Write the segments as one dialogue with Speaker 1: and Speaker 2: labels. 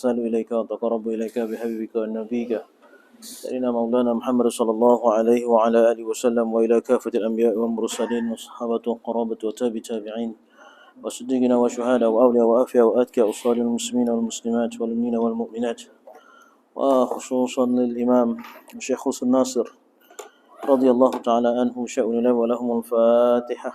Speaker 1: أرسل إليك وتقرب إليك بحبيبك ونبيك سيدنا مولانا محمد صلى الله عليه وعلى آله وسلم وإلى كافة الأنبياء والمرسلين وصحابة وقرابة تابعين وصديقنا وشهداء وأولياء وأفياء وأتكاء أصال المسلمين والمسلمات والمؤمنين والمؤمنات وخصوصا للإمام الشيخ حسن ناصر رضي الله تعالى عنه شأن له ولهم الفاتحة.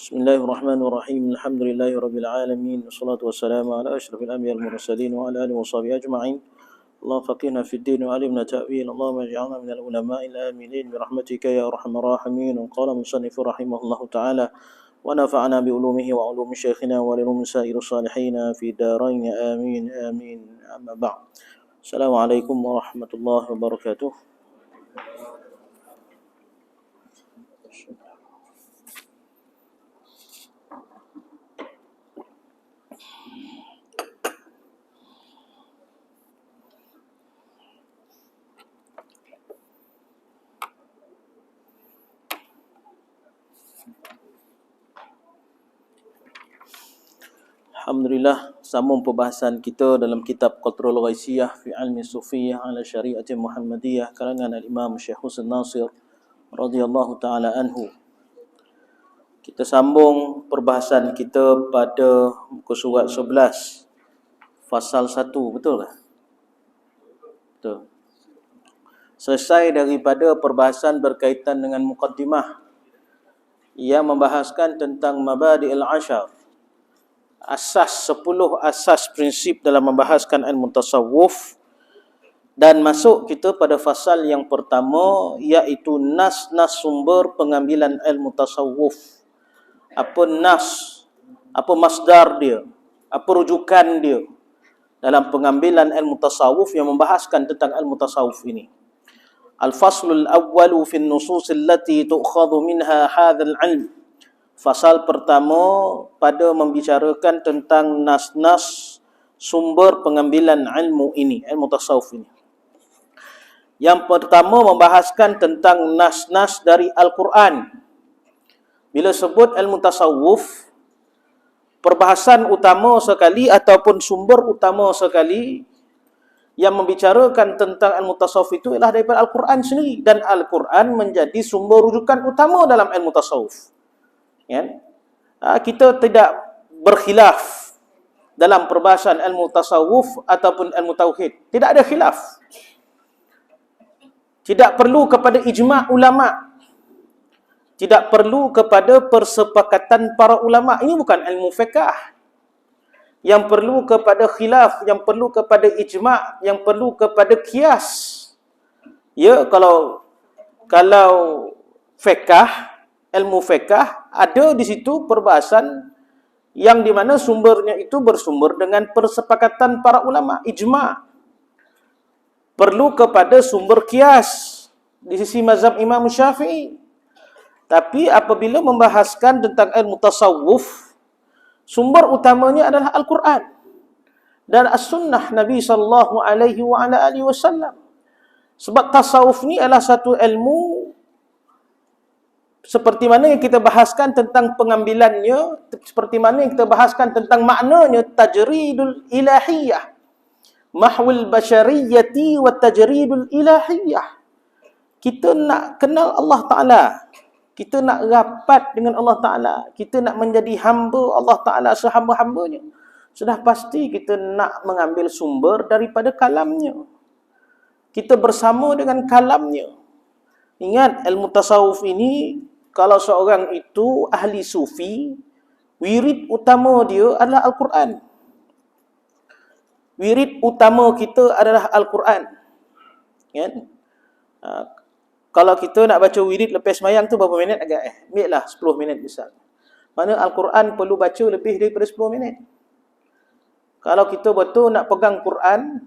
Speaker 1: بسم الله الرحمن الرحيم. الحمد لله رب العالمين والصلاة والسلام على أشرف الأنبياء المرسلين وعلى آله وصحبه أجمعين. اللهم فقهنا في الدين وعلمنا تأويل. اللهم اجعلنا من العلماء الآمنين برحمتك يا أرحم الراحمين. قال المصنف رحمه الله تعالى: ونفعنا بعلومه وعلوم شيخنا ولعلوم سائر الصالحين في الدارين آمين آمين. أما بعد، السلام عليكم ورحمة الله وبركاته. Alhamdulillah, sambung perbahasan kita dalam kitab Qatrul Ghaisiyah fi Ilmi Sufiyah ala Syari'ati Muhammadiyah karangan Al-Imam Syekh Husain Nasir radhiyallahu taala anhu. Kita sambung perbahasan kita pada muka surat 11 fasal 1, betul tak? Betul. Selesai daripada perbahasan berkaitan dengan muqaddimah yang membahaskan tentang mabadi'il ashar, asas 10 asas prinsip dalam membahaskan ilmu tasawuf, dan masuk kita pada fasal yang pertama, iaitu nas-nas sumber pengambilan ilmu tasawuf. Apa nas, apa masdar dia, apa rujukan dia dalam pengambilan ilmu tasawuf yang membahaskan tentang ilmu tasawuf ini. Al-faslul awwalu fi an-nusus allati tu'khadhu minha hadzal ilm. Fasal pertama pada membicarakan tentang nas-nas sumber pengambilan ilmu ini, ilmu tasawuf ini. Yang pertama membahaskan tentang nas-nas dari Al-Quran. Bila sebut ilmu tasawuf, perbahasan utama sekali ataupun sumber utama sekali yang membicarakan tentang ilmu tasawuf itu ialah daripada Al-Quran sendiri, dan Al-Quran menjadi sumber rujukan utama dalam ilmu tasawuf. Ya? Kita tidak berkhilaf dalam perbahasan ilmu tasawuf ataupun ilmu tauhid. Tidak ada khilaf. Tidak perlu kepada ijma' ulama'. Tidak perlu kepada persepakatan para ulama'. Ini bukan ilmu fiqh. Yang perlu kepada khilaf, yang perlu kepada ijma', yang perlu kepada qiyas. Ya, kalau fiqh, ilmu fiqh, ada di situ perbahasan yang di mana sumbernya itu bersumber dengan persepakatan para ulama, ijma'. Perlu kepada sumber qiyas di sisi mazhab Imam Syafi'i. Tapi apabila membahaskan tentang ilmu tasawuf, sumber utamanya adalah Al-Quran dan As-Sunnah Nabi sallallahu alaihi wasallam. Sebab tasawuf ni adalah satu ilmu seperti mana yang kita bahaskan tentang pengambilannya, seperti mana yang kita bahaskan tentang maknanya, tajridul ilahiyah, mahwil basyariyati wa tajridul ilahiyah. Kita nak kenal Allah Ta'ala, kita nak rapat dengan Allah Ta'ala, kita nak menjadi hamba Allah Ta'ala sehamba-hambanya, sudah pasti kita nak mengambil sumber daripada kalamnya. Kita bersama dengan kalamnya. Ingat, ilmu tasawuf ini, kalau seorang itu ahli sufi, wirid utama dia adalah Al-Quran. Wirid utama kita adalah Al-Quran. Ya? Kalau kita nak baca wirid lepas semayang tu berapa minit agak? Ambil lah 10 minit misal. Mana Al-Quran perlu baca lebih daripada 10 minit. Kalau kita betul nak pegang Quran,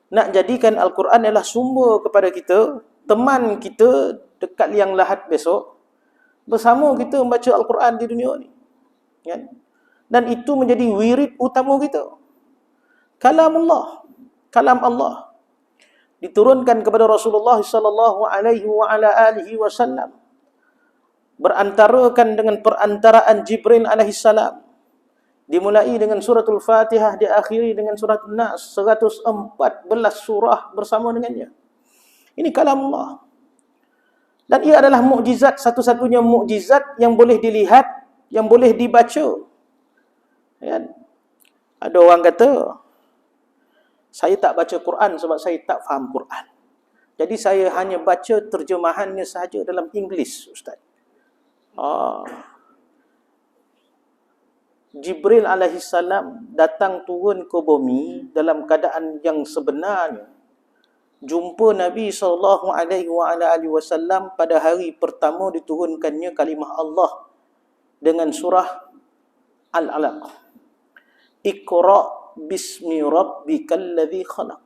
Speaker 1: nak jadikan Al-Quran adalah sumber kepada kita, teman kita dekat liang lahat besok, bersama kita membaca Al-Quran di dunia ni. Kan? Dan itu menjadi wirid utama kita. Kalam Allah diturunkan kepada Rasulullah sallallahu alaihi wasallam, berantarakan dengan perantaraan Jibril alaihi salam. Dimulai dengan suratul Fatihah, diakhiri dengan suratul Nas, 114 surah bersama dengannya. Ini kalam Allah. Dan ia adalah mukjizat, satu-satunya mukjizat yang boleh dilihat, yang boleh dibaca. Kan? Ada orang kata, saya tak baca Quran sebab saya tak faham Quran. Jadi saya hanya baca terjemahannya sahaja dalam Inggeris, Ustaz. Jibril alaihi salam datang turun ke bumi dalam keadaan yang sebenarnya. Jumpa Nabi sallallahu alaihi wasallam pada hari pertama diturunkannya kalimah Allah dengan surah Al-Alaq. Iqra bismi rabbikal ladzi khalaq.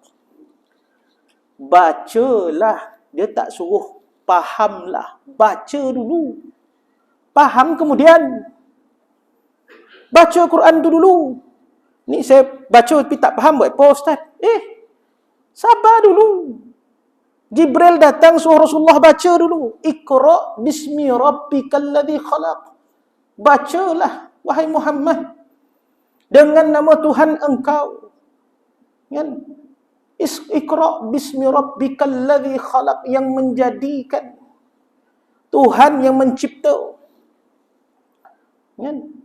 Speaker 1: Bacalah, dia tak suruh fahamlah, baca dulu. Faham kemudian. Baca Quran tu dulu. Ni saya baca tapi tak faham, buat apa Ustaz? Sabar dulu. Jibril datang suruh Rasulullah baca dulu. Iqra bismi rabbikal ladzi khalaq. Bacalah wahai Muhammad dengan nama Tuhan engkau. Kan? Iqra bismi rabbikal ladzi khalaq, yang menjadikan, Tuhan yang mencipta. Kan?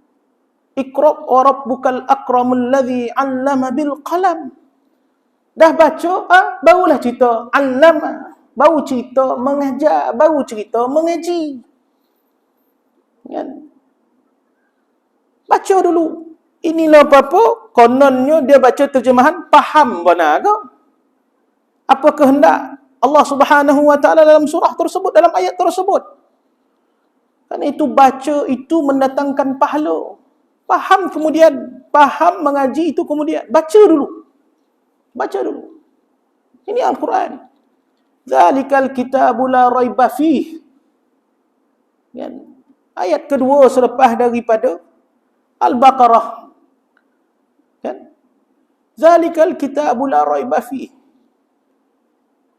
Speaker 1: Iqra wa rabbukal akramul ladzi 'allama bil qalam. Dah baca, barulah cerita 'allama, baru cerita mengajar, baru cerita mengaji. Kan? Baca dulu. Inilah apa-apa, kononnya dia baca terjemahan, faham benar ke? Apa kehendak Allah Subhanahu wa taala dalam surah tersebut, dalam ayat tersebut? Kan itu baca itu mendatangkan pahala. Faham kemudian, faham mengaji itu kemudian. Baca dulu. Baca dulu. Ini Al-Quran. Zalikal kitabu la raiba fih. Ayat kedua selepas daripada Al-Baqarah. Kan? Zalikal kitabu la raiba fih.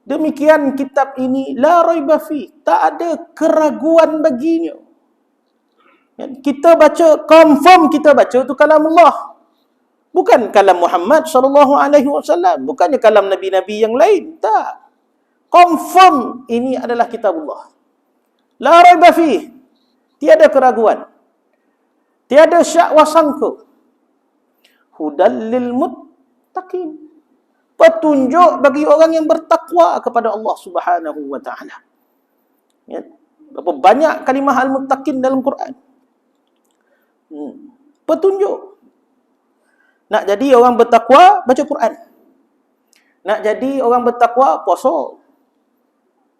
Speaker 1: Demikian kitab ini la raiba fih, tak ada keraguan baginya. Kita baca, confirm kita baca itu kalam Allah. Bukan kalam Muhammad sallallahu alaihi wasallam, bukannya kalam nabi-nabi yang lain, tak. Confirm ini adalah kitab Allah. La raiba fih. Tiada keraguan. Tiada syak wa sangka. Hudal lil muttaqin. Petunjuk bagi orang yang bertakwa kepada Allah Subhanahu wa taala. Ya. Berapa banyak kalimah al-muttaqin dalam Quran? Petunjuk. Nak jadi orang bertakwa, baca Quran. Nak jadi orang bertakwa, puasa.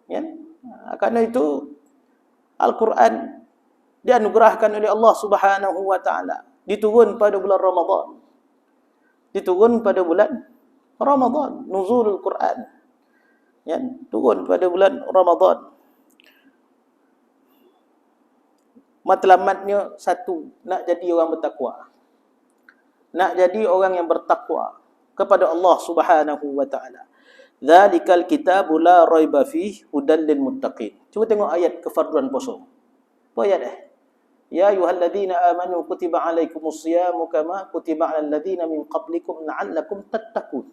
Speaker 1: Ya? Kerana itu Al-Quran dianugerahkan oleh Allah Subhanahu wa taala, diturun pada bulan Ramadan. Diturun pada bulan Ramadan, nuzulul Quran. Ya, turun pada bulan Ramadan. Matlamatnya satu, nak jadi orang bertakwa. Nak jadi orang yang bertakwa kepada Allah Subhanahu wa taala. Dzalikal kitabu la raiba fihi hudal lil muttaqin. Cuba tengok ayat kefarduan puasa. Apa ayat dah? Ya ayyuhalladzina amanu kutiba alaikumus siyamu kama kutiba alal ladzina min qablikum la'allakum tattaqun.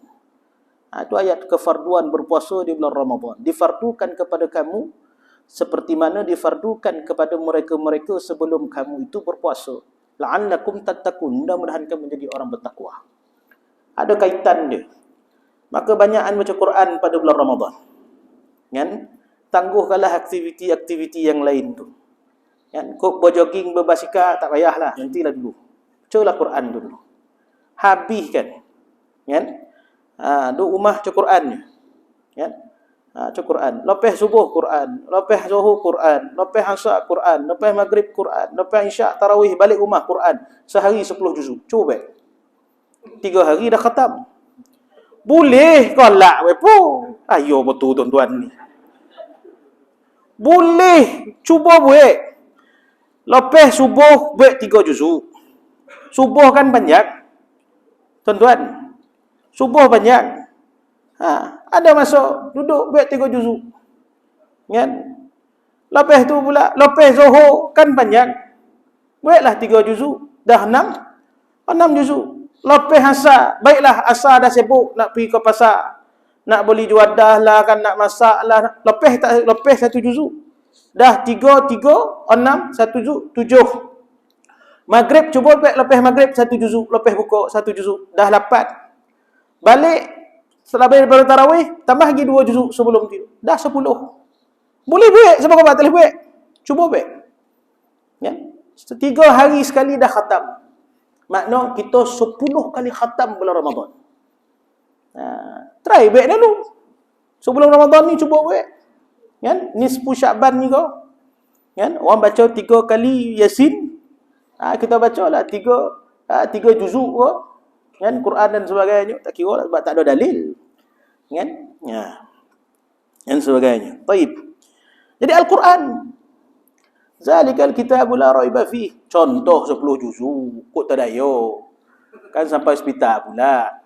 Speaker 1: Itu ayat kefarduan berpuasa di bulan Ramadan. Difardukan kepada kamu seperti mana difardukan kepada mereka-mereka sebelum kamu itu berpuasa. La'allakum tattaqun, mudah-mudahan kamu menjadi orang bertakwa. Ada kaitan dia. Maka banyakan baca Quran pada bulan Ramadan. Kan? Tangguhkanlah aktiviti-aktiviti yang lain tu. Kan? Kau berjogging, berbasikal, tak payahlah, nantilah dulu. Bacalah Quran dulu. Habiskan. Kan? Duduk rumah baca Quran. Kan? Baca Quran. Lepas subuh Quran, lepas zuhur Quran, lepas asar Quran, lepas maghrib Quran, lepas isyak tarawih balik rumah Quran. Sehari 10 juzuk. Cuba. 3 hari dah khatam. Boleh kolak we pun. Ayo betul tuan-tuan ni. Boleh cuba buat. Lepas subuh buat 3 juzuk. Subuh kan banyak. Tuan-tuan. Subuh banyak. Ada masuk duduk buat 3 juzuk. Kan? Lepas tu pula, lepas Zuhur kan banyak. Buatlah 3 juzuk. Dah 6 juzuk. Lepas asar, baiklah asar dah sibuk nak pergi ke pasar. Nak beli juadah lah kan, nak masak lah. Lepas 1 juzuk. Dah 3, 6, 1 juzuk, 7. Maghrib cuba buat lepas maghrib 1 juzuk, lepas buka 1 juzuk, dah 8. Balik setelah daripada tarawih, tambah lagi 2 juzuk sebelum tidur. Dah 10. Boleh buat, sebab apa tak boleh buat? Cuba buat. Ya? 3 hari sekali dah khatam. Makna kita 10 kali khatam bulan Ramadan. Try buat dulu. Sebelum Ramadan ni cuba buat. Kan? Nisfu Sya'ban ni kau. Kan? Orang baca 3 kali Yasin. Kita bacalah 3 juzuk kau. Kan? Quran dan sebagainya. Tak kira sebab tak ada dalil. Kan? Ya. Dan sebagainya. Baik. Jadi Al-Quran. Zalikal kitabul la raiba fih. Contoh 10 juzuk. Kut tak daya. Kan sampai hospital pula.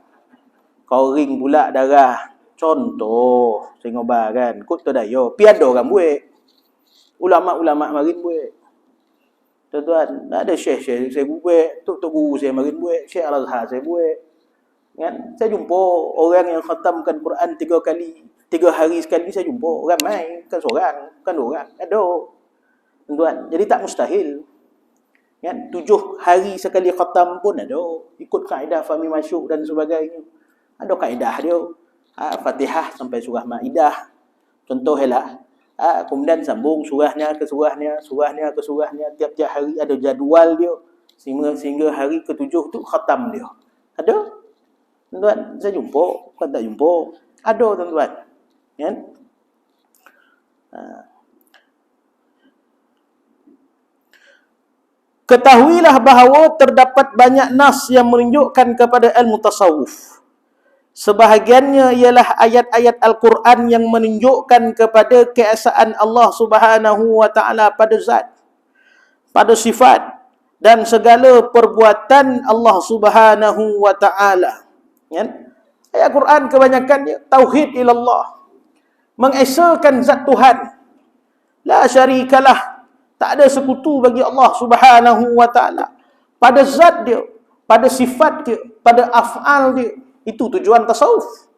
Speaker 1: Kau ring pula darah. Contoh. Sengobar kan. Kut tak daya. Piada orang buat. Ulama-ulama marin buat. Tuan-tuan. Tak ada syekh-syekh saya buat. Tok guru saya marin buat. Syekh Al-Azhar saya buat. Kan? Saya jumpa orang yang khatamkan Quran 3 kali. 3 hari sekali saya jumpa. Ramai. Kan seorang. Kan 2 orang. Ada. Tuan-tuan. Jadi tak mustahil. Kan? 7 hari sekali khatam pun ada. Ikut kaedah Fahmi Masyuk dan sebagainya. Ada kaedah dia. Fatihah sampai surah Ma'idah. Contohnya. Kemudian sambung surahnya ke surahnya. Surahnya ke surahnya. Tiap-tiap hari ada jadual dia. Sehingga hari ke-7 tu khatam dia. Ada? Tuan-tuan. Saya jumpa. Bukan tak jumpa. Ada tuan-tuan. Kan? Ketahuilah bahawa terdapat banyak nas yang menunjukkan kepada ilmu tasawuf. Sebahagiannya ialah ayat-ayat Al-Quran yang menunjukkan kepada keesaan Allah Subhanahu wa taala pada zat, pada sifat dan segala perbuatan Allah Subhanahu wa taala. Kan? Ayat Quran kebanyakannya tauhid ilallah. Mengesakan zat Tuhan. La syarikalah. Tak ada sekutu bagi Allah Subhanahu wa taala. Pada zat dia, pada sifat dia, pada af'al dia. Itu tujuan tasawuf.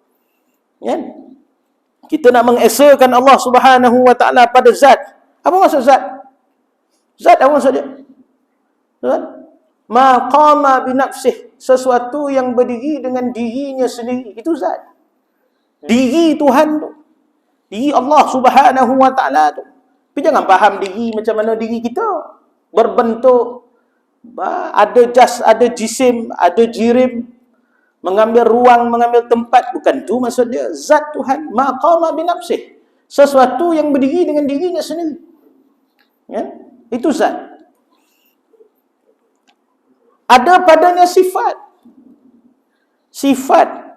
Speaker 1: Kan? Kita nak mengesakan Allah Subhanahu wa taala pada zat. Apa maksud zat? Zat apa maksud dia? Ma qama bi nafsih. Sesuatu yang berdiri dengan dirinya sendiri. Itu zat. Diri Tuhan tu. Diri Allah Subhanahu wa taala tu. Tapi jangan faham diri macam mana diri kita. Berbentuk. Ada jas, ada jisim, ada jirim. Mengambil ruang, mengambil tempat. Bukan tu maksud dia. Zat Tuhan. Ma qama bi nafsih. Sesuatu yang berdiri dengan dirinya sendiri. Ya? Itu zat. Ada padanya sifat. Sifat.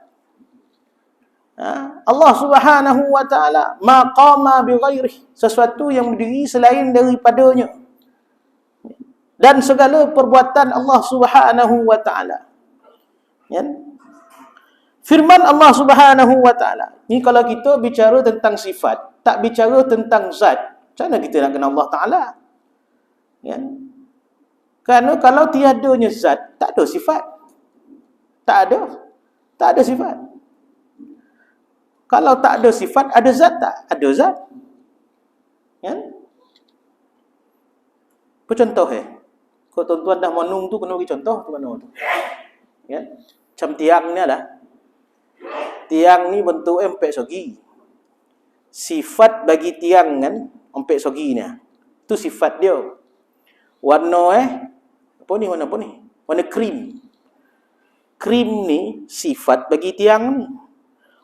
Speaker 1: Allah Subhanahu wa taala maqama bi ghairihi, sesuatu yang berdiri selain daripadanya, dan segala perbuatan Allah Subhanahu wa taala. Ya? Firman Allah Subhanahu wa taala. Ni kalau kita bicara tentang sifat, tak bicara tentang zat, macam mana kita nak kenal Allah taala? Ya? Kerana kalau tiadanya zat, tak ada sifat. Tak ada sifat. Kalau tak ada sifat, ada zat tak? Ada zat. Ya? Apa contoh Kalau tuan-tuan dah menung tu, kena bagi contoh tu mana tu. Ya? Macam tiang ni lah. Tiang ni bentuk empek sogi. Sifat bagi tiang kan, empek sogi ni. Itu sifat dia. Warna apa ni? Warna apa ni? Warna krim. Krim ni sifat bagi tiang ni.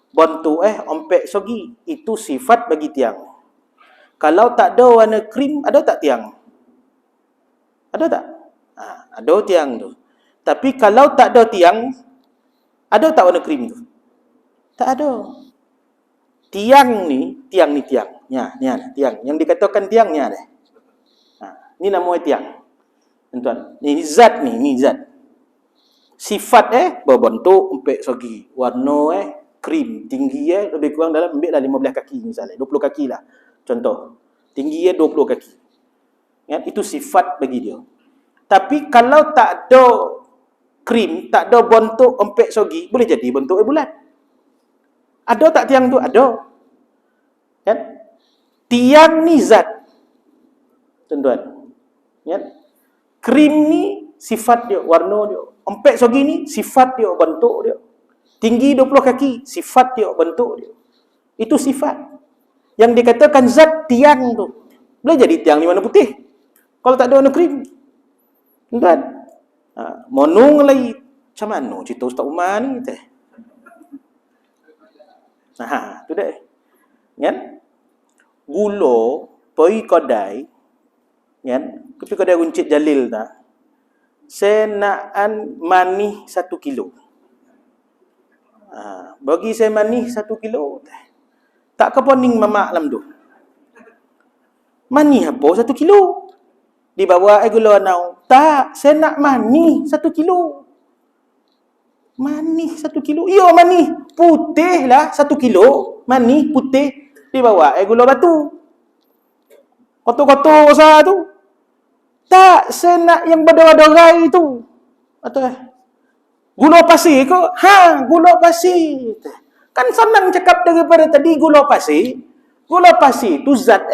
Speaker 1: Bentuk ompek sogi. Itu sifat bagi tiang. Kalau tak ada warna krim, ada tak tiang? Ada tak? Ada tiang tu. Tapi kalau tak ada tiang, Ada tak warna krim tu? Tak ada. Tiang ni. Ya, ni tiang. Yang dikatakan tiangnya deh. Ni namanya tiang. Tuan, ni zat ni zat. Sifat berbentuk empek segi. Warna krim. Tinggi lebih kurang dalam ambil lah 15 kaki misalnya. 20 kaki lah. Contoh. Tinggi 20 kaki. Ya, itu sifat bagi dia. Tapi kalau tak ada krim, tak ada bentuk empek segi, boleh jadi bentuk bulat. Ada tak tiang tu? Ada. Kan? Tiang ni zat. Tuan-tuan. Ya? Krim ni sifat dia, warna dia. Empek segi ni sifat dia, bentuk dia. Tinggi 20 kaki, sifat dia, bentuk dia. Itu sifat. Yang dikatakan zat tiang tu. Boleh jadi tiang ni warna putih. Kalau tak ada warna krim. Tuan-tuan. Monong lagi macam mana cerita Ustaz Umar ni teh. Tu dah. Kan? Gula pergi kedai, kan? Pergi kedai Runcit Jalil tak. Saya nak manih 1 kilo. Bagi saya manih 1 kilo. Tak ke poning mamak lam tu. Manih apa 1 kilo? Dibawa gula nau. Tak, saya nak manih 1 kilo. Manih 1 kilo. Iyo manih. Putih lah 1 kilo. Manih putih. Dibawa gula batu. Kotor-kotor rasa tu. Tak, saya nak yang berderai-derai tu. Atau gula pasir ke? Gula pasir. Kan senang cakap daripada tadi gula pasir. Gula pasir tu zat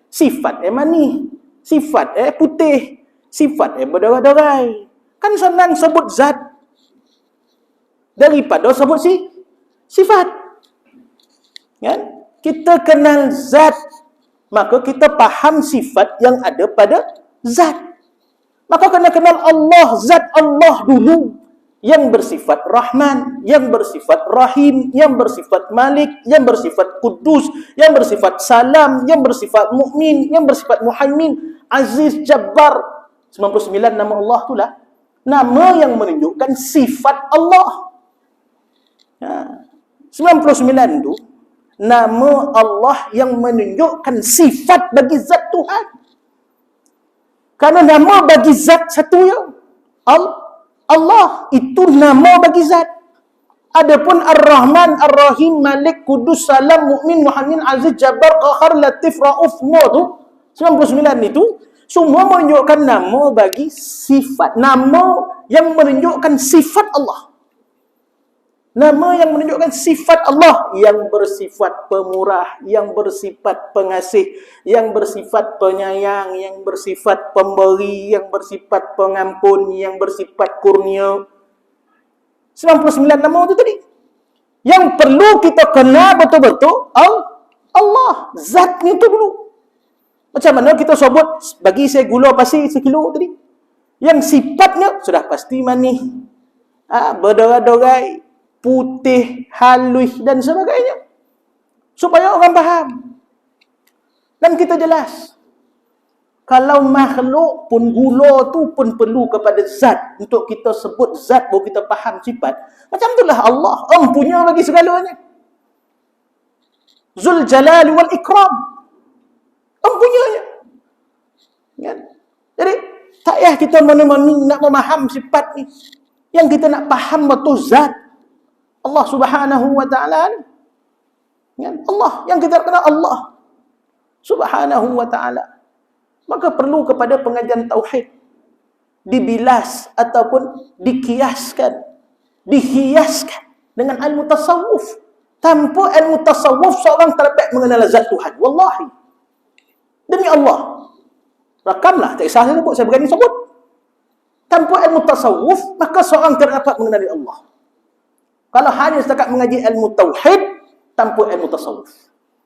Speaker 1: sifat manih. Sifat putih. Sifat berderai-derai. Kan senang sebut zat daripada sebut sifat. Kan? Kita kenal zat, maka kita faham sifat yang ada pada zat. Maka kena kenal Allah, zat Allah dulu. Yang bersifat Rahman, yang bersifat Rahim, yang bersifat Malik, yang bersifat Kudus, yang bersifat Salam, yang bersifat Mukmin, yang bersifat Muhaimin, Aziz, Jabbar. 99 nama Allah itulah nama yang menunjukkan sifat Allah. 99 itu nama Allah yang menunjukkan sifat bagi zat Tuhan. Karena nama bagi zat satu ya. Allah itu nama bagi zat. Adapun Ar-Rahman, Ar-Rahim, Malik, Kudus, Salam, Mukmin, Muhaimin, Aziz, Jabbar, Qahar, Latif, Rauf, tu 99 itu semua menunjukkan nama bagi sifat. Nama yang menunjukkan sifat Allah. Nama yang menunjukkan sifat Allah. Yang bersifat pemurah, yang bersifat pengasih, yang bersifat penyayang, yang bersifat pemberi, yang bersifat pengampun, yang bersifat kurnia. 99 nama itu tadi. Yang perlu kita kenal betul-betul Allah. Zatnya itu dulu. Macam mana kita sebut, bagi saya gula pasir 1 kilo tadi. Yang sifatnya sudah pasti manih, berderai-derai, putih, halus dan sebagainya. Supaya orang faham. Dan kita jelas. Kalau makhluk pun gula tu pun perlu kepada zat. Untuk kita sebut zat baru kita faham sifat. Macam itulah Allah. Punya bagi segalanya. Zul Jalali wal Ikram. Punyanya. Kan? Jadi, tak payah kita mana-mana nak memaham sifat ni. Yang kita nak faham betul zat Allah Subhanahu wa ta'ala ni. Kan? Allah. Yang kita kenal Allah Subhanahu wa ta'ala. Maka perlu kepada pengajian tauhid dibilas ataupun dikiaskan, dihiaskan dengan ilmu tasawuf. Tanpa ilmu tasawuf seorang tak dapat mengenal zat Tuhan. Wallahi. Demi Allah. Rakamlah, tak kisah saya sebut, saya berani sebut. Tanpa ilmu tasawuf, maka seorang tak dapat mengenali Allah. Kalau hanya setakat mengaji ilmu tauhid tanpa ilmu tasawuf.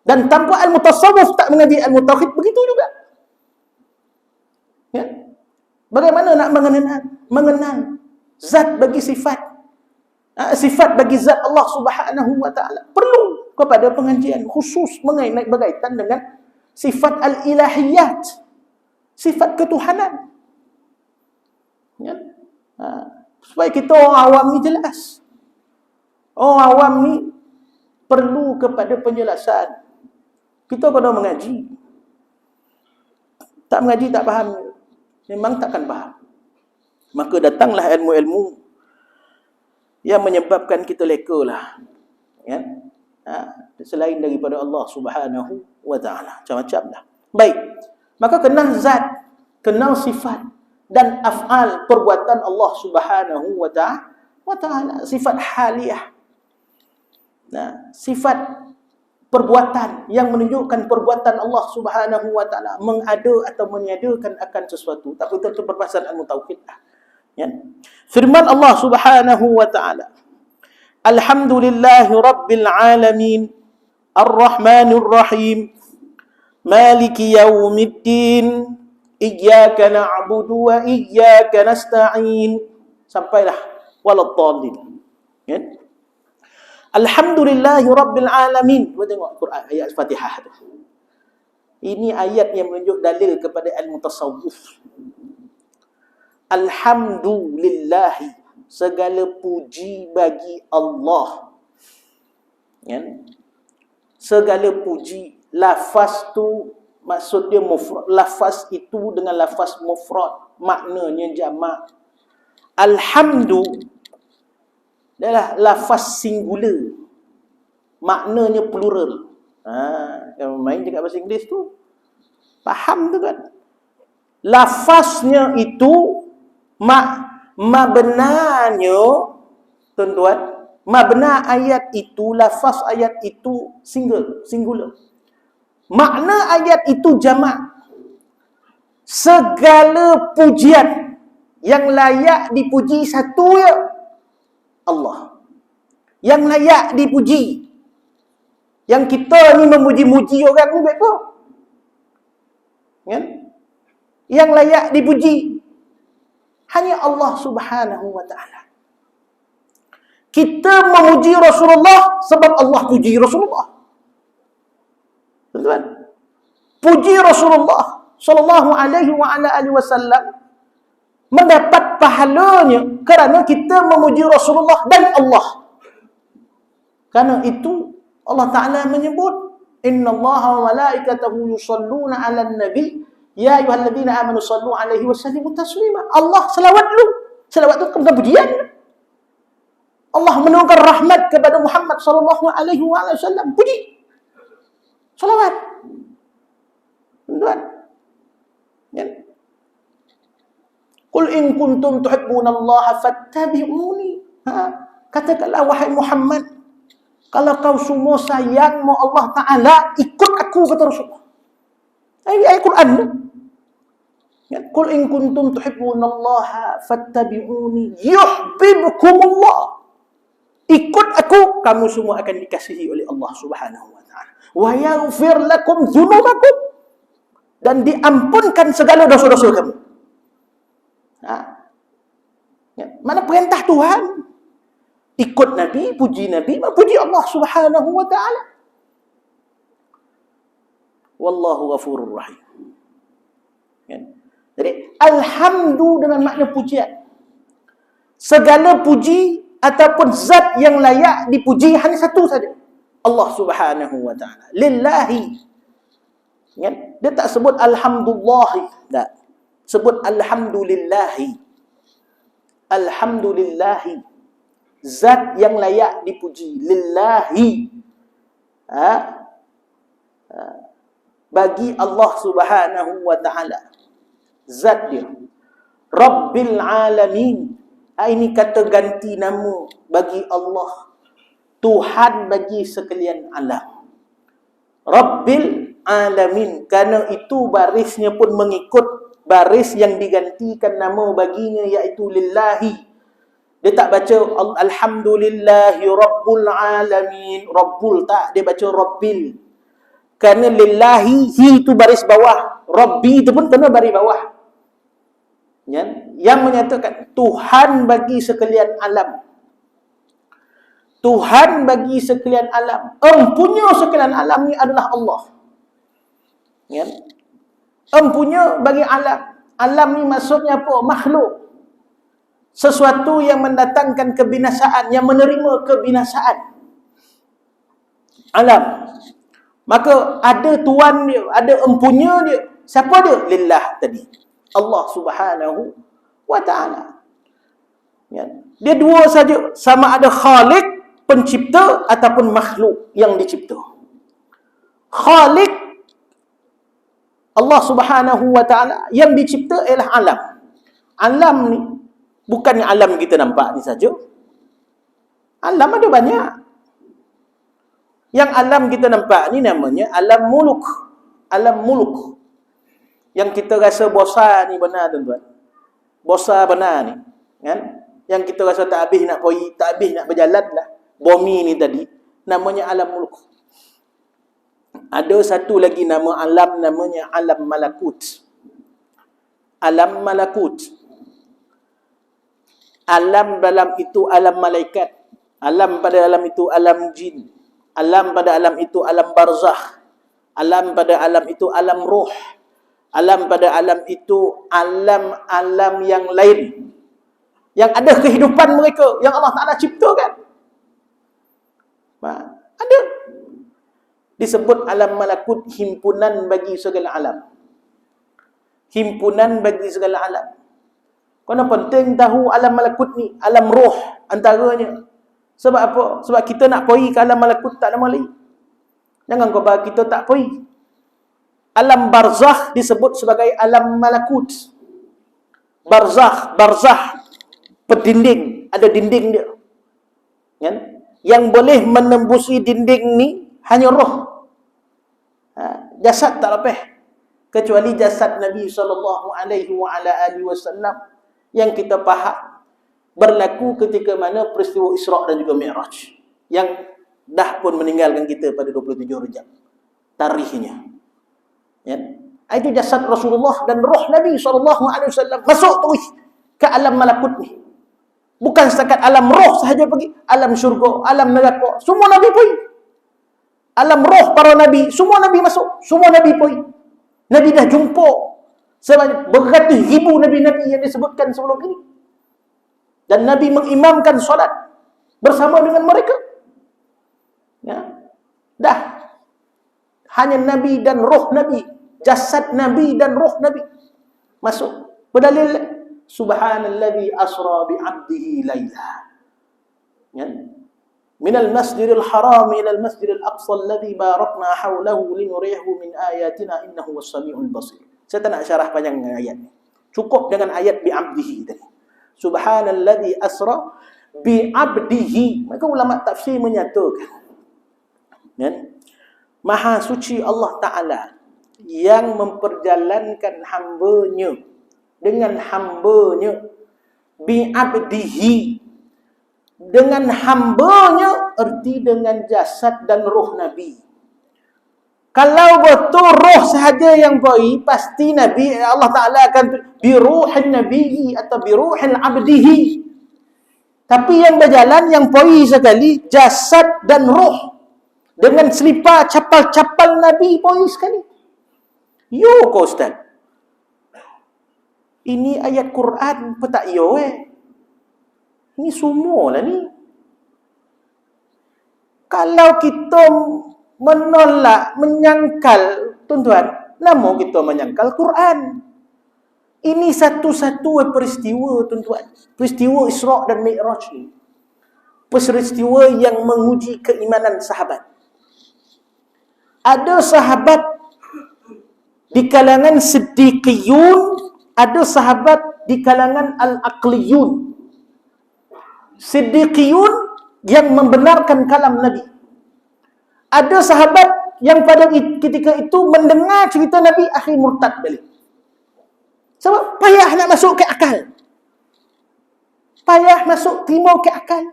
Speaker 1: Dan tanpa ilmu tasawuf tak mengaji ilmu tauhid, begitu juga. Ya? Bagaimana nak mengenal zat bagi sifat? Sifat bagi zat Allah Subhanahu wa ta'ala. Perlu kepada pengajian khusus berkaitan dengan sifat al-ilahiyat. Sifat ketuhanan. Ya? Supaya kita orang awam ni jelas. Orang awam ni perlu kepada penjelasan. Kita kena mengaji. Tak mengaji tak faham. Memang takkan faham. Maka datanglah ilmu-ilmu yang menyebabkan kita leka lah. Ya? Selain daripada Allah Subhanahu wa ta'ala. Macam-macam lah. Baik. Maka kenal zat, kenal sifat dan af'al perbuatan Allah Subhanahu wa ta'ala. Sifat haliyah. Sifat perbuatan yang menunjukkan perbuatan Allah Subhanahu wa ta'ala mengada atau meniadakan akan sesuatu. Tak betul-betul perbahasan ilmu tauhid lah. Ya. Firman Allah Subhanahu wa ta'ala, Alhamdulillahi Rabbil Alamin, Ar-Rahmanir Rahim, Maliki Yawmiddin, Iyyaka na'budu wa iyyaka nasta'in. Sampailah waladdallin. Ya. Alhamdulillahi Rabbil Alamin. Kita tengok Quran ayat Fatihah tu. Ini ayat yang menunjuk dalil kepada ilmu tasawuf. Alhamdulillahi, segala puji bagi Allah. Ya. Segala puji. Lafaz tu maksud dia mufrad. Lafaz itu dengan lafaz mufrad, maknanya jamak. Alhamdu adalah lafaz singular, maknanya plural. Yang main cakap bahasa Inggeris tu faham tu kan? Lafaznya itu mabnanya, tuan-tuan, mabna ayat itu, lafaz ayat itu singular. Makna ayat itu jamak. Segala pujian yang layak dipuji satu ya Allah. Yang layak dipuji. Yang kita ni memuji-muji orang ni baik apa? Kan? Yang layak dipuji hanya Allah Subhanahu wa ta'ala. Kita memuji Rasulullah sebab Allah puji Rasulullah. Tuan-tuan, puji Rasulullah sallallahu alaihi wa ala alihi wasallam mendapat pahalanya kerana kita memuji Rasulullah dan Allah. Karena itu Allah Ta'ala menyebut, Innallaha wa malaikatahu yusalluna 'alan nabi ya ayyuhalladzina amanu sallu 'alaihi wa sallimu taslima. Allah selawat dulu. Selawat itu bukan pujian. Allah menurunkan rahmat kepada Muhammad sallallahu alaihi wasallam. Puji. Selawat. Tuan. Ya. Qul in kuntum tuhibbunallaha fattabi'uni. Katakanlah wahai Muhammad, kalau kau semua sayang mau Allah Ta'ala, ikut aku, kata Rasulullah. Ayat Quran. Ya, Qul in kuntum tuhibbunallaha fattabi'uni yuhibbukumullah. Ikut aku, kamu semua akan dikasihi oleh Allah Subhanahu wa ta'ala. Wa yaghfir lakum dzunubakum, dan diampunkan segala dosa-dosa kamu. Ya, mana perintah Tuhan? Ikut Nabi, puji Allah Subhanahu wa ta'ala. Wallahu ghafurur rahim. Ya. Jadi, alhamdu dengan makna pujian. Segala puji ataupun zat yang layak dipuji hanya satu saja. Allah Subhanahu wa ta'ala. Lillahi. Ya. Dia tak sebut alhamdulillahi. Tak. Sebut alhamdulillahi. Alhamdulillahi. Zat yang layak dipuji. Lillahi. Bagi Allah Subhanahu wa ta'ala. Zat dia. Rabbil alamin. Ini kata ganti nama bagi Allah. Tuhan bagi sekalian alam. Rabbil alamin. Kerana itu barisnya pun mengikut baris yang digantikan nama baginya, iaitu lillahi. Dia tak baca alhamdulillahi rabbul alamin. Rabbul tak, dia baca rabbil. Kerana lillahi, hi itu baris bawah. Rabbi itu pun kena baris bawah. Ya? Yang menyatakan Tuhan bagi sekalian alam. Tuhan bagi sekalian alam. Empunya sekalian alam ni adalah Allah. Ya? Empunya bagi alam. Alam ni maksudnya apa? Makhluk. sesuatu yang mendatangkan kebinasaan, yang menerima kebinasaan. Alam. Maka ada tuan dia, ada empunya dia. Siapa dia? Lillah tadi. Allah Subhanahu wa ta'ala. Ya. Dia dua saja, sama ada Khalik, pencipta, ataupun makhluk yang dicipta. Khalik, Allah Subhanahu wa ta'ala, yang dicipta ialah alam. Alam ni bukannya alam kita nampak ni saja. Alam ada banyak. Yang alam kita nampak ni namanya alam muluk. Alam muluk. Yang kita rasa bosan ni benar tuan-tuan. Bosan benar ni. Kan? Yang kita rasa tak habis nak pergi, tak habis nak berjalan lah. Bumi ni tadi. Namanya alam muluk. Ada satu lagi nama alam, namanya alam malakut. Alam malakut. Alam dalam itu alam malaikat. Alam pada alam itu alam jin. Alam pada alam itu alam barzakh. Alam pada alam itu alam ruh. Alam pada alam itu alam-alam yang lain. Yang ada kehidupan mereka, yang Allah Ta'ala ciptakan. Ada. Disebut alam malakut, himpunan bagi segala alam. Himpunan bagi segala alam. Kena penting tahu alam malakut ni, alam roh antaranya. Sebab apa? Sebab kita nak pergi ke alam malakut tak lama lagi. Jangan kau bagi kita tak pergi. Alam barzakh disebut sebagai alam malakut. Barzakh berdinding, ada dinding dia. Kan? Yang boleh menembusi dinding ni hanya roh. Jasad tak lepas. Kecuali jasad Nabi SAW yang kita faham berlaku ketika mana peristiwa Isra' dan juga Mi'raj, yang dah pun meninggalkan kita pada 27 Rejab tarikhnya. Ya. Itu jasad Rasulullah dan roh Nabi SAW masuk terus ke alam malakut ni. Bukan setakat alam roh sahaja pergi, alam syurga, alam neraka, semua Nabi pergi. Alam roh para Nabi, semua Nabi masuk, semua Nabi pergi. Nabi dah jumpa sebanyak beratus ribu Nabi-Nabi yang disebutkan sebelum ini. Dan Nabi mengimamkan solat bersama dengan mereka. Ya. Dah. Hanya Nabi dan roh Nabi, jasad Nabi dan roh Nabi masuk. Berdalil Subhanalladzi asra bi'abdihi laila. Ya. Minal masjidil haram ilal masjidil aqsa alladzi barakna hawlahu linuriyahu min ayatina innahu was-sami'ul basir. Saya tak nak syarah panjang dengan ayat ni. Cukup dengan ayat bi'abdihi tadi. Subhanalladzi asra bi'abdihi. Maka ulama tafsir menyatakan, ya, Maha suci Allah Ta'ala yang memperjalankan hambanya dengan hambanya, bi'abdihi, dengan hambanya erti dengan jasad dan roh Nabi. Kalau betul roh sahaja yang pergi, pasti Nabi Allah Ta'ala akan biruhin Nabi atau biruhin abdihi. Tapi yang berjalan, yang pergi sekali jasad dan roh, dengan selipar capal-capal Nabi pergi sekali. Yo kau Ustaz, ini ayat Quran petak yo Ini semua lah ni. Kalau kita menolak, menyangkal, tuan-tuan, nama kita menyangkal Quran. Ini satu-satu peristiwa, tuan-tuan. Peristiwa Isra' dan Mi'raj ni. Peristiwa yang menguji keimanan sahabat. Ada sahabat di kalangan siddiqiyun, ada sahabat di kalangan al-aqliyun. Siddiqiyun yang membenarkan kalam Nabi. Ada sahabat yang pada ketika itu mendengar cerita Nabi, akhir murtad balik. Sebab payah nak masuk ke akal. Payah masuk terima ke akal.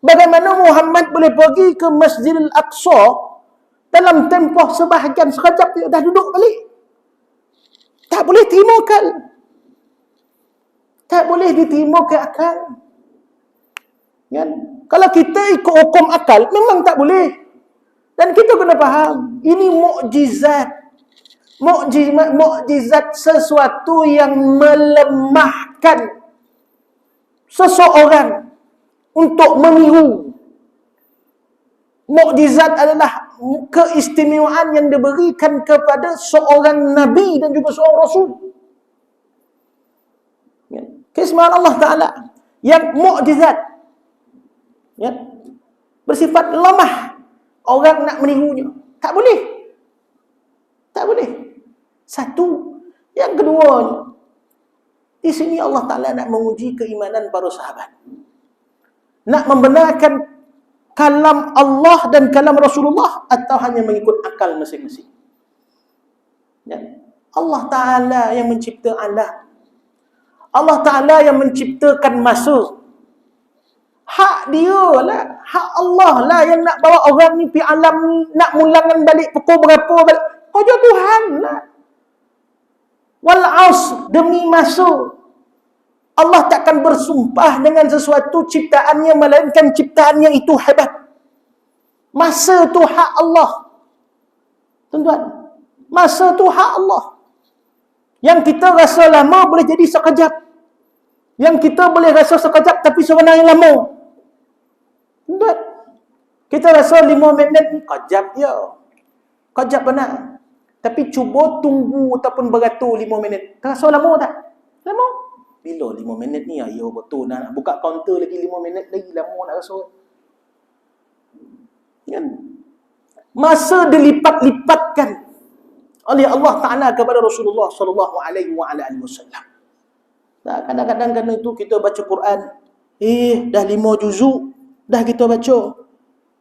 Speaker 1: Bagaimana Muhammad boleh pergi ke Masjidil Aqsa dalam tempoh sebahagian sekejap dia dah duduk balik. Tak boleh terima akal. Tak boleh diterima ke akal. Kan? Kalau kita ikut hukum akal, memang tak boleh. Dan kita kena faham, ini mukjizat. Mukjizat sesuatu yang melemahkan
Speaker 2: seseorang untuk meniru. Mukjizat adalah keistimewaan yang diberikan kepada seorang Nabi dan juga seorang Rasul. Keistimewaan Allah Ta'ala yang mukjizat, bersifat lemah. Orang nak menirunya tak boleh. Tak boleh. Satu. Yang kedua, di sini Allah Ta'ala nak menguji keimanan para sahabat. Nak membenarkan kalam Allah dan kalam Rasulullah atau hanya mengikut akal masing-masing. Allah Ta'ala yang mencipta alam. Allah Ta'ala yang menciptakan masa. Hak dia lah, hak Allah lah yang nak bawa orang ni pergi alam ni, nak mulangan balik pukul berapa balik. Kerja Tuhan lah. Wal as, demi masa. Allah takkan bersumpah dengan sesuatu ciptaannya melainkan ciptaannya itu hebat. Masa tu hak Allah. Tuan-tuan, masa tu hak Allah. Yang kita rasa lama boleh jadi sekejap. Yang kita boleh rasa sekejap tapi sebenarnya lama. Tuan-tuan, kita rasa 5 minit ni kejap je. Kejap benar. Tapi cuba tunggu ataupun beratur 5 minit. Rasa lama tak? Lama. Bila 5 minit ni? Ya betul. Nak buka kaunter lagi 5 minit lagi. Lama nak rasa. Kan? Masa dilipat-lipatkan oleh Allah Ta'ala kepada Rasulullah sallallahu alaihi wasallam. Kadang-kadang kerana itu kita baca Quran. Dah 5 juzuk. Dah kita baca.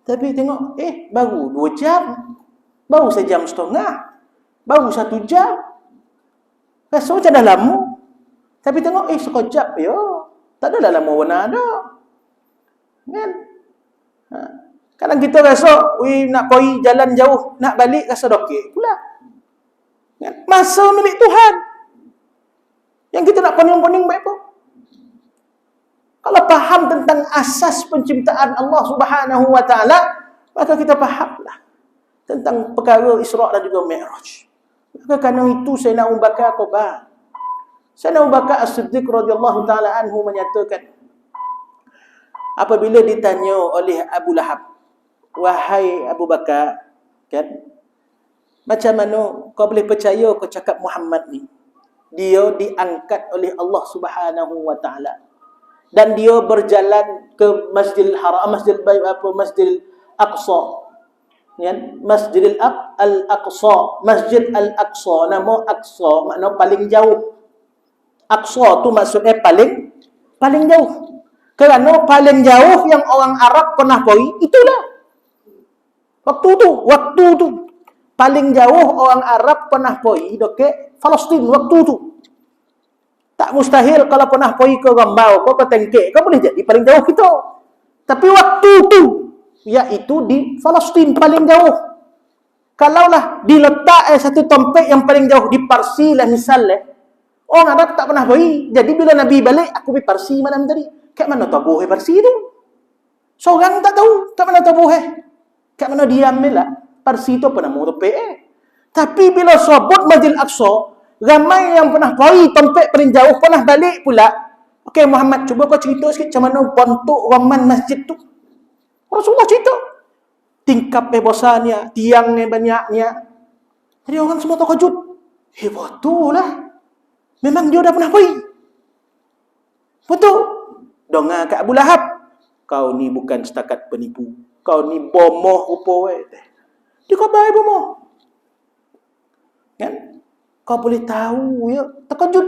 Speaker 2: Tapi tengok, baru 2 jam. Baru 1 jam setengah. Baru 1 jam. Rasa macam dah lama. Tapi tengok, sekejap ya. Tak adalah lama warna ada. Kan? Kadang kita rasa, nak pergi jalan jauh, nak balik rasa dokek pula. Kan? Masa milik Tuhan. Yang kita nak pening-pening baik apa? Kalau faham tentang asas penciptaan Allah Subhanahu wa Ta'ala, maka kita fahamlah tentang perkara Isra' dan juga Mi'raj. Maka kerana itu Sayyidina Abu Bakar Qabar. Sayyidina Abu Bakar As-Siddiq radhiyallahu ta'ala anhu menyatakan, apabila ditanya oleh Abu Lahab, wahai Abu Bakar, kan, macam mana kau boleh percaya kau cakap Muhammad ni? Dia diangkat oleh Allah Subhanahu wa Ta'ala. Dan dia berjalan ke Masjidil Haram, Masjidil Aqsa. Ya, Masjidil Al-Aqsa, Masjid Al-Aqsa, nama Aqsa makna paling jauh. Aqsa tu maksudnya paling jauh. Kerana paling jauh yang orang Arab pernah pergi, itulah. Waktu tu paling jauh orang Arab pernah pergi dekat Palestin waktu tu. Tak mustahil kalau pernah pergi ke Rambau, ke Tengkek, kau boleh jadi paling jauh kita. Tapi waktu tu, iaitu di Palestin paling jauh. Kalaulah diletak satu tempat yang paling jauh di Parsi lah misalnya, orang Arab tak pernah pergi. Jadi bila Nabi balik, aku pergi Parsi malam tadi. Kat mana tabuh Parsi tu? Seorang tak tahu kat mana tabuh. Kat mana diam lah. Parsi tu apa nama tempat Tapi bila sebut Masjid Aqsa, ramai yang pernah pergi tempat paling jauh, pernah balik pula. Okey Muhammad, cuba kau cerita sikit macam mana bentuk raman masjid tu. Rasulullah cerita. Tingkap besarnya, tiangnya banyaknya. Jadi orang semua terkejut. Betul lah. Memang dia dah pernah pergi. Betul. Dengar kat Abu Lahab. Kau ni bukan setakat penipu. Kau ni bomoh rupa. Dia khabar bomoh. Kan? Kau boleh tahu ya, terkejut.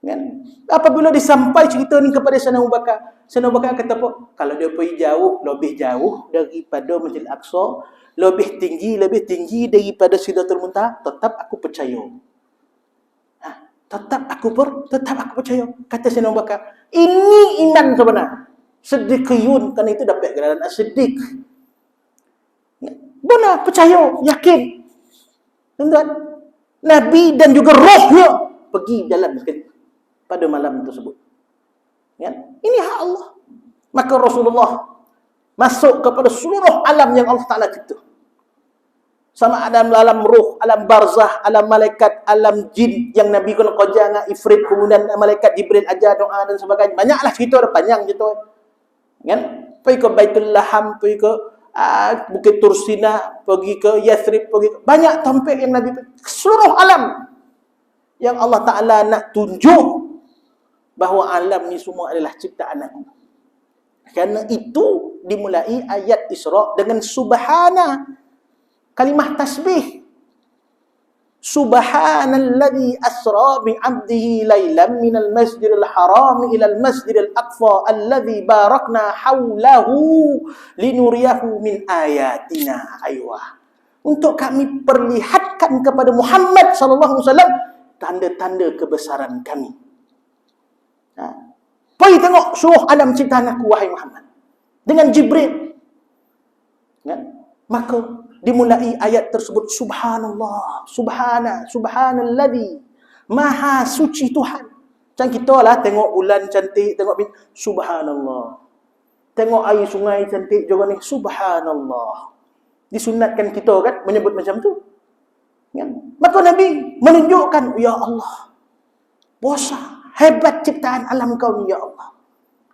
Speaker 2: Kan? Apabila disampai cerita ni kepada Sayyidina Abu Bakar, Sayyidina Abu Bakar kata apa? Kalau dia pergi jauh, lebih jauh daripada Masjid Al-Aqsa, lebih tinggi daripada Sidratul Muntaha, tetap aku percaya. Tetap aku percaya. Kata Sayyidina Abu Bakar, ini iman sebenar. Siddiqiyun, kerana itu dapat gelaran As-Siddiq. Benar, percaya, yakin. Tuan-tuan, Nabi dan juga rohnya pergi jalan pada malam tersebut. Ya? Ini hak Allah. Maka Rasulullah masuk kepada seluruh alam yang Allah Ta'ala cipta. Sama ada alam ruh, alam barzah, alam malaikat, alam jin yang Nabi kena kerja dengan ifrit, kemudian malaikat Jibril ajar doa dan sebagainya. Banyaklah cerita, ada panjang gitu. Kan? Pergi ke Baitul Laham, pergi ke Bukit Tursina, pergi ke Yathrib, pergi ke banyak tempat yang Nabi seluruh alam yang Allah Ta'ala nak tunjuk bahawa alam ni semua adalah ciptaan aku. Kerana itu dimulai ayat Isra dengan subhana, kalimah tasbih. Subhanalladzi asra bi 'abdihi lailan minal masjidil haram ila al masjidil aqsa alladzi barakna haulahu linuriyahu min ayatina. Aywa. Untuk kami perlihatkan kepada Muhammad sallallahu alaihi wasallam tanda-tanda kebesaran kami. Pergi tengok suruh alam ciptaan aku, wahai Muhammad, dengan Jibril. Maka dimulai ayat tersebut subhanallah, subhanalladzi, maha suci Tuhan. Macam kita lah tengok bulan cantik, tengok subhanallah. Tengok air sungai cantik juga ni, subhanallah. Disunatkan kita kan menyebut macam tu. Maka Nabi menunjukkan, ya Allah, besar, hebat ciptaan alam kau ni, ya Allah.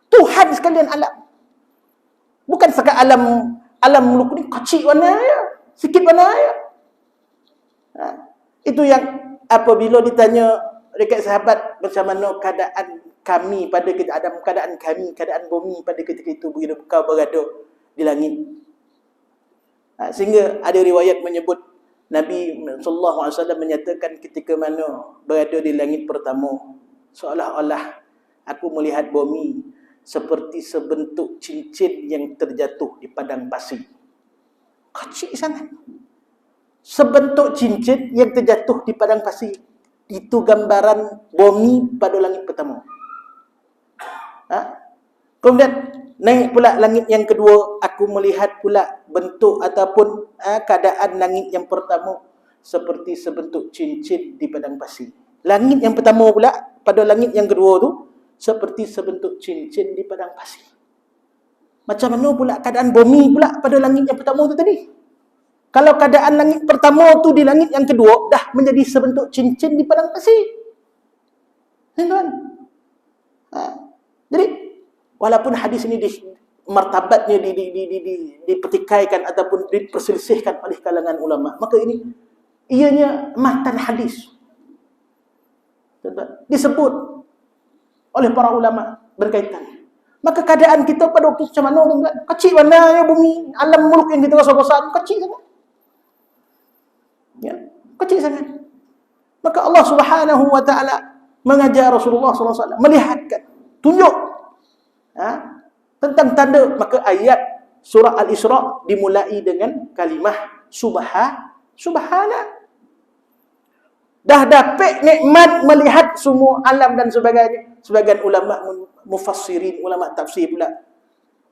Speaker 2: Tuhan sekalian alam. Bukan sekat alam muluk ni kecil mana ya, sikit mana ya. Itu yang apabila ditanya dekat sahabat macam mana keadaan kami pada ketika Adam, keadaan bumi pada ketika itu bila kau berada di langit. Sehingga ada riwayat menyebut Nabi sallallahu alaihi wasallam menyatakan ketika mana berada di langit pertama, seolah-olah aku melihat bumi seperti sebentuk cincin yang terjatuh di padang pasir. Kecil sangat. Sebentuk cincin yang terjatuh di padang pasir. Itu gambaran bumi pada langit pertama. Kemudian naik pula langit yang kedua, aku melihat pula bentuk ataupun keadaan langit yang pertama seperti sebentuk cincin di padang pasir. Langit yang pertama pula pada langit yang kedua tu seperti sebentuk cincin di padang pasir. Macam mana pula keadaan bumi pula pada langit yang pertama tu tadi? Kalau keadaan langit pertama tu di langit yang kedua dah menjadi sebentuk cincin di padang pasir. Tuan-tuan. Jadi walaupun hadis ini martabatnya dipertikaikan ataupun diperselisihkan oleh kalangan ulama, maka ini ianya matan hadis. Tuan-tuan, disebut oleh para ulama berkaitan. Maka keadaan kita pada waktu macam mana, tuan-tuan? Kecil mana ya bumi, alam muluk yang kita rasa besar, kecil sangat. Ya, kecil sangat. Maka Allah Subhanahu wa taala mengajar Rasulullah sallallahu alaihi wasallam melihatkan, tunjuk tentang tanda. Maka ayat surah Al-Isra dimulai dengan kalimah subhana. Dah dapat nikmat melihat semua alam dan sebagainya. Sebagian ulama mufassirin, ulama tafsir pula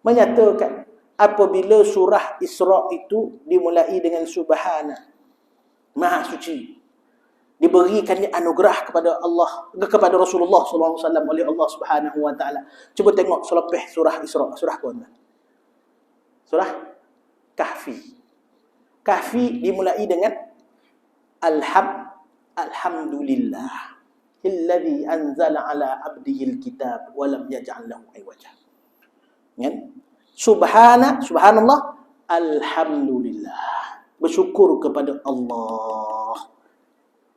Speaker 2: menyatakan apabila surah Isra itu dimulai dengan subhana, maha suci, diberikannya anugerah kepada Allah, kepada Rasulullah sallallahu alaihi wasallam oleh Allah Subhanahu wa taala. Cuba tengok selepas surah Isra, surah apa? Surah Kahfi. Kahfi dimulai dengan Alhamdulillah alladzi anzala ala abdihi alkitab wa lam yaj'al lahu iwaja. Kan? Subhanallah, alhamdulillah. Bersyukur kepada Allah.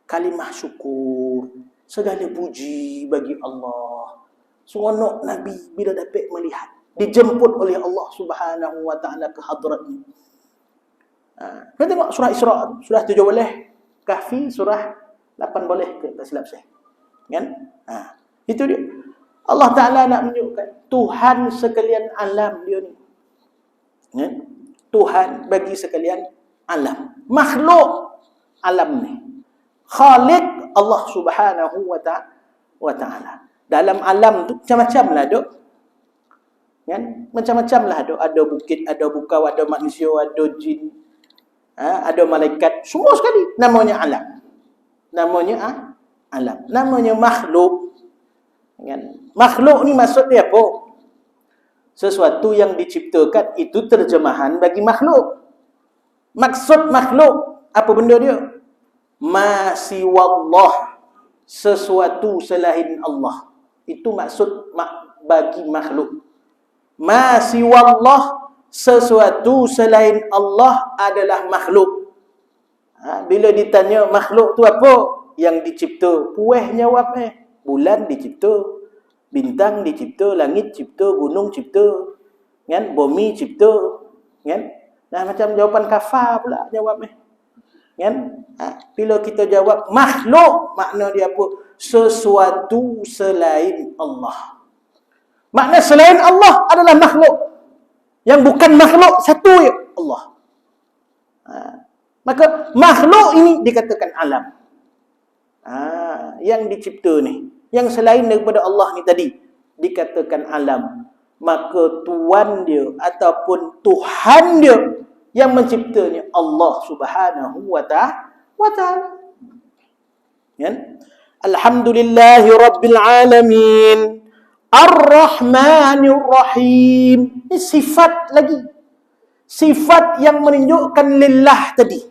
Speaker 2: Kalimah syukur, segala puji bagi Allah. Seronok Nabi bila dapat melihat, dijemput oleh Allah Subhanahu wa taala ke hadratnya. Kita tengok surah Isra, surah 7 boleh, Kahfi surah 8 boleh ke, tak silap saya. Kan? Itu dia. Allah Ta'ala nak menunjukkan Tuhan sekalian alam dia ni. Kan? Tuhan bagi sekalian alam. Makhluk alam ni. Khaliq Allah Subhanahu wa ta'ala. Dalam alam tu macam-macam lah duk. Kan? Macam-macam lah duk. Ada bukit, ada bukau, ada manusia, ada jin, ada malaikat. Semua sekali. Namanya alam. Namanya alam. Namanya makhluk. Kan? Makhluk ni maksud dia apa? Sesuatu yang diciptakan itu terjemahan bagi makhluk. Maksud makhluk Apa benda dia? Ma siwallah, sesuatu selain Allah. Itu maksud bagi makhluk. Ma siwallah, sesuatu selain Allah adalah makhluk. Bila ditanya makhluk tu apa? Yang dicipta. Pueh jawab bulan dicipta, bintang dicipta, langit cipta, gunung cipta, kan? Bumi cipta, kan? Nah, macam jawapan kafar pula jawab kan? Bila kita jawab makhluk, makna dia apa? Sesuatu selain Allah. Makna selain Allah adalah makhluk. Yang bukan makhluk satu je, Allah. Maka makhluk ini dikatakan alam. Yang dicipta ni, yang selain daripada Allah ni tadi dikatakan alam. Maka tuan dia ataupun Tuhan dia yang menciptanya Allah Subhanahu wa ta'ala. Kan? Alhamdulillahi rabbil alamin, Ar-Rahmanir Rahim. Ini sifat lagi. Sifat yang menunjukkan lillah tadi.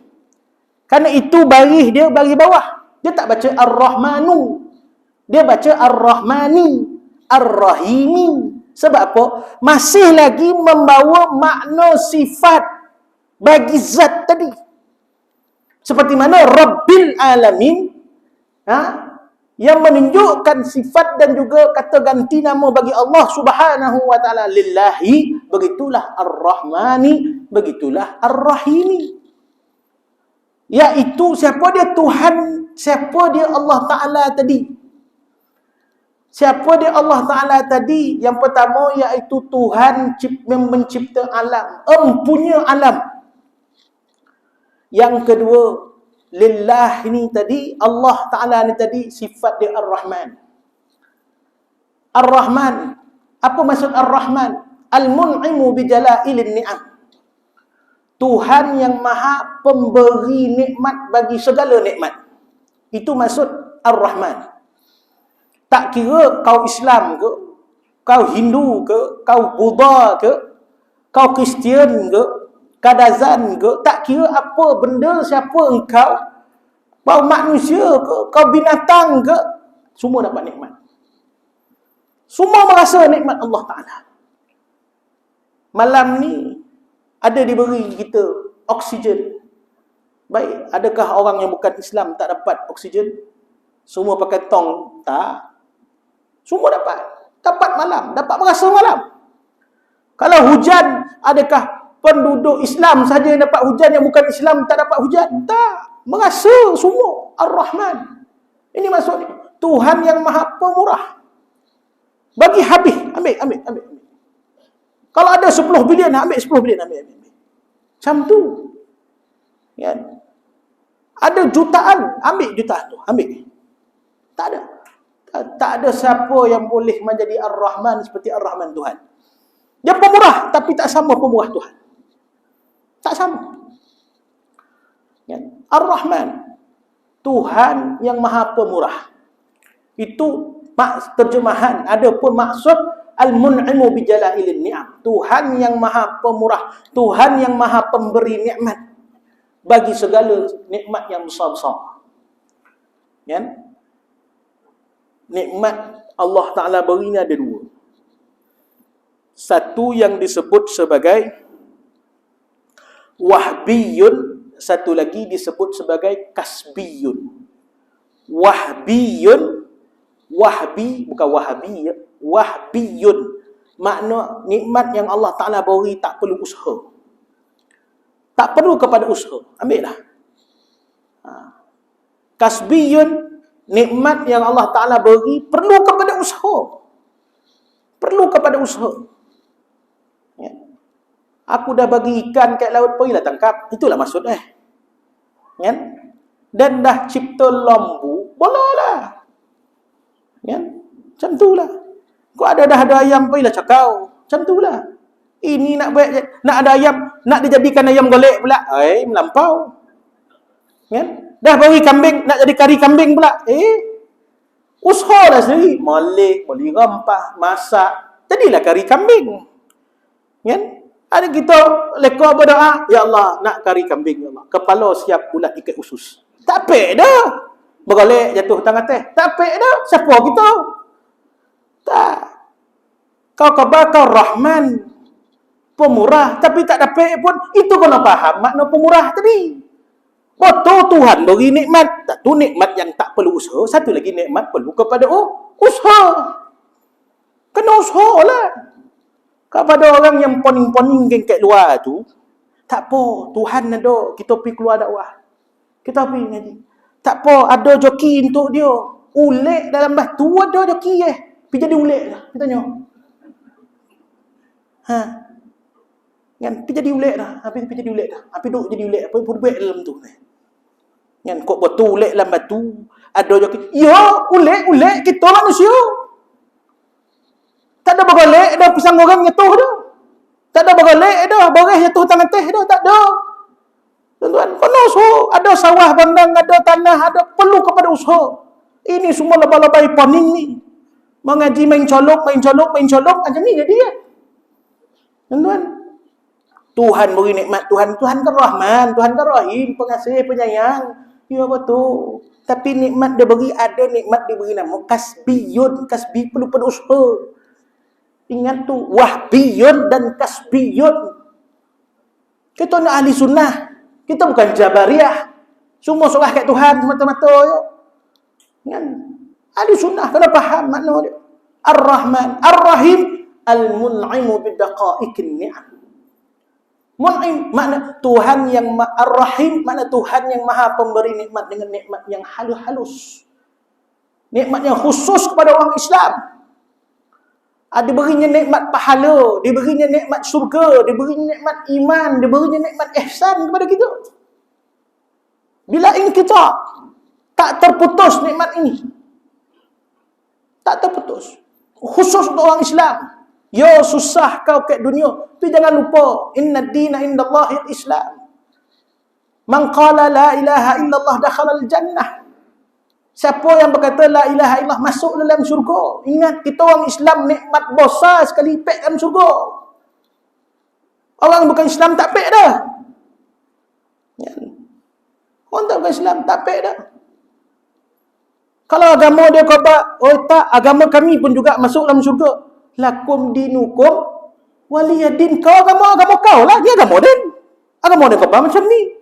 Speaker 2: Karena itu baris dia baris bawah. Dia tak baca Ar-Rahmanu. Dia baca Ar-Rahmani, Ar-Rahimi. Sebab apa? Masih lagi membawa makna sifat bagi zat tadi. Seperti mana Rabbil Alamin, yang menunjukkan sifat dan juga kata ganti nama bagi Allah Subhanahu wa ta'ala, lillahi, begitulah Ar-Rahmani, begitulah Ar-Rahimi. Iaitu siapa dia Tuhan, siapa dia Allah Ta'ala tadi. Siapa dia Allah Ta'ala tadi? Yang pertama iaitu Tuhan yang mencipta alam, empunya alam. Yang kedua, lillah ini tadi, Allah Ta'ala ni tadi sifat dia Ar-Rahman. Ar-Rahman, apa maksud Ar-Rahman? Al-mun'imu bijalailin ni'am. Tuhan yang maha pemberi nikmat bagi segala nikmat. Itu maksud Ar-Rahman. Tak kira kau Islam ke, kau Hindu ke, kau Buddha ke, kau Kristian ke, Kadazan ke, tak kira apa benda, siapa engkau, kau manusia ke, kau binatang ke, semua dapat nikmat. Semua merasa nikmat Allah Ta'ala. Malam ni ada diberi kita oksigen. Baik, adakah orang yang bukan Islam tak dapat oksigen? Semua pakai tong? Tak. Semua dapat. Dapat malam, dapat merasa malam. Kalau hujan, adakah penduduk Islam saja yang dapat hujan, yang bukan Islam tak dapat hujan? Tak. Merasa semua. Ar-Rahman. Ini maksudnya Tuhan yang maha pemurah. Bagi habis. Ambil. Kalau ada 10 bilion, ambil 10 bilion. Ambil. Macam tu. Ya. Ada jutaan, ambil jutaan tu. Ambil. Tak ada. Tak ada siapa yang boleh menjadi Ar-Rahman seperti Ar-Rahman Tuhan. Dia pemurah, tapi tak sama pemurah Tuhan. Tak sama. Ya. Ar-Rahman, Tuhan yang maha pemurah. Itu terjemahan. Adapun maksud Al-Mun'imu bijalailin ni'am. Tuhan yang maha pemurah. Tuhan yang maha pemberi nikmat. Bagi segala nikmat yang besar-besar. Ya. Nikmat Allah Ta'ala beri ni ada dua. Satu yang disebut sebagai wahbiyun, satu lagi disebut sebagai kasbiyun. Wahbiyun, wahbi bukan wahabi ya, wahbiyun, makna nikmat yang Allah Ta'ala beri tak perlu usaha. Tak perlu kepada usaha, ambillah. Kasbiyun, nikmat yang Allah Ta'ala beri perlu kepada usaha. Perlu kepada usaha. Ya. Aku dah bagi ikan kat laut, pergilah tangkap. Itulah maksud Ya. Dan dah cipta lembu, bolalah. Ya. Macam itulah. Kau dah ada ayam, pergilah cakau. Macam itulah. Ini nak ada ayam, nak dijadikan ayam golek pula. Melampau. Ya. Dah bagi kambing, nak jadi kari kambing pula. Usahalah sendiri. Malik, beli rempah, masak. Jadilah kari kambing. Kan? Ada kita leka berdoa, ya Allah, nak kari kambing, ya Allah. Kepala siap bulat ikat usus. Tak pek dah. Bergolek jatuh tangan teh. Tak pek dah. Siapa kita? Tak. Kau khabar kau Rahman, pemurah, tapi tak dapat pun. Itu kena faham makna pemurah tadi. Betul Tuhan beri nikmat. Satu nikmat yang tak perlu usaha. Satu lagi nikmat perlu kepada usaha. Kena usaha lah. Kepada orang yang poning-poning kat luar tu, tak apa, Tuhan ada, kita pergi keluar dakwah. Kita pergi ngaji. Tak apa, ada joki untuk dia. Ulik dalam batu ada joki pergi jadi ulik lah. Kita tanya. Kan pergi jadi ulik dah. Pergi jadi ulik dah. Pergi duduk jadi ulik. Apa buat dalam tu. Kan kok betul ulik dalam batu, ada joki. Ya, ulik kita manusia. Tak ada bergolek dah pisang goreng jatuh dah. Tak ada bergolek dah boreh jatuh tangan teh dah, tak ada. Tuan-tuan, kena usaha. Ada sawah bandang, ada tanah, ada perlu kepada usaha. Ini semua lebay-lebay poning ni. Mengaji main colok macam ni jadi ya. Tuan-tuan, Tuhan beri nikmat, Tuhan kan Rahman, Tuhan kan Rahim, pengasih, penyayang. Ya betul. Tapi nikmat dia beri, ada nikmat dia beri nama kasbiyun, kasbi perlu usaha. Ingat tu, wahbiyun dan kasbiyun. Kita nak ahli sunnah. Kita bukan jabariyah. Semua surah kat Tuhan semata-mata. Kan? Ahli sunnah kena faham makna dia. Ar-Rahman, Ar-Rahim, Al-Mun'imu bidaqa'ikin ni'am. Mun'im, makna Tuhan yang Ar-Rahim, makna Tuhan yang maha pemberi nikmat dengan nikmat yang halus-halus. Nikmat yang khusus kepada orang Islam. Diberinya nikmat pahala, diberinya nikmat syurga, diberinya nikmat iman, diberinya nikmat ihsan kepada kita. Bila ini kita tak terputus nikmat ini. Tak terputus. Khusus untuk orang Islam. Ya susah kau kat dunia, tapi jangan lupa inna ad-dina indallahil Islam. Man qala la ilaha illallah dakhala al-jannah. Siapa yang berkata la ilaha illallah masuk dalam syurga. Ingat, kita orang Islam nikmat besar sekali pek dalam syurga. Orang bukan Islam tak pek dah. Orang tak bukan Islam tak pek dah. Kalau agama dia kata, oh tak, agama kami pun juga masuk dalam syurga. Lakum dinukum waliyadin. Kau agama kau lah. Dia agama din. Agama dia kata macam ni.